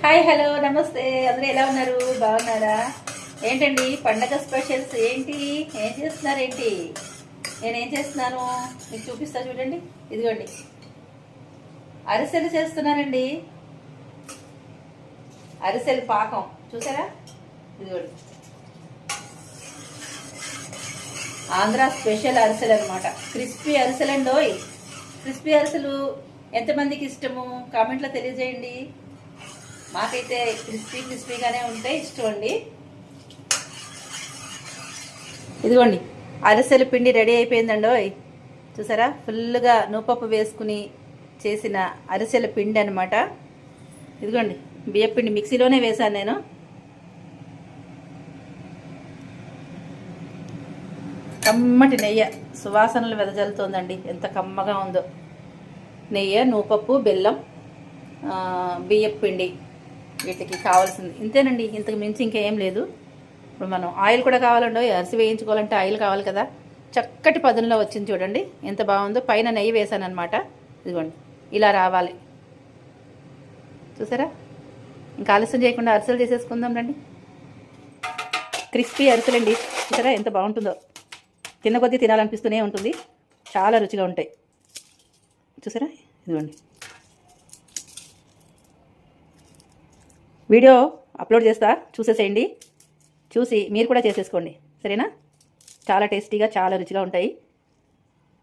hi hello నమస్తే అందరూ ఎలా ఉన్నారు బాగున్నారా ఏంటండి పండగ స్పెషల్స్ ఏంటి ఏం చేస్తున్నారు ఏంటి నేనేం చేస్తున్నాను మీకు చూపిస్తా చూడండి ఇదిగోండి అరిసెలు చేస్తున్నానండి అరిసెలు పాకం చూసారా ఇదిగోండి ఆంధ్ర స్పెషల్ అరిసెలు అనమాట క్రిస్పీ అరిసెలండి ఓయ్ క్రిస్పీ అరిసెలు ఎంతమందికి ఇష్టము కామెంట్లో తెలియజేయండి మాకైతే క్రిస్పీగానే ఉంటాయి ఇష్టం అండి ఇదిగోండి అరిసెల పిండి రెడీ అయిపోయిందండి చూసారా ఫుల్గా నూపప్పు వేసుకుని చేసిన అరిసెల పిండి అనమాట ఇదిగోండి బియ్యపిండి మిక్సీలోనే వేశాను నేను కమ్మటి నెయ్యి సువాసనలు వెదజల్లుతోందండి ఎంత కమ్మగా ఉందో నెయ్యి నూపప్పు బెల్లం బియ్యపిండి వీటికి కావాల్సింది ఇంతేనండి ఇంతకు మించి ఇంకేం లేదు ఇప్పుడు మనం ఆయిల్ కూడా కావాలండి అరిసి వేయించుకోవాలంటే ఆయిల్ కావాలి కదా చక్కటి పదంలో వచ్చింది చూడండి ఎంత బాగుందో పైన నెయ్యి వేసాను అనమాట ఇదిగోండి ఇలా రావాలి చూసారా ఇంకా ఆలస్యం చేయకుండా అరిసెలు చేసేసుకుందాం రండి క్రిస్పీ అరిసెలండి చూసారా ఎంత బాగుంటుందో తిన్న కొద్దీ తినాలనిపిస్తూనే ఉంటుంది చాలా రుచిగా ఉంటాయి చూసారా ఇదిగోండి వీడియో అప్లోడ్ చేస్తా చూసేసేయండి చూసి మీరు కూడా చేసేసుకోండి సరేనా చాలా టేస్టీగా చాలా రుచిగా ఉంటాయి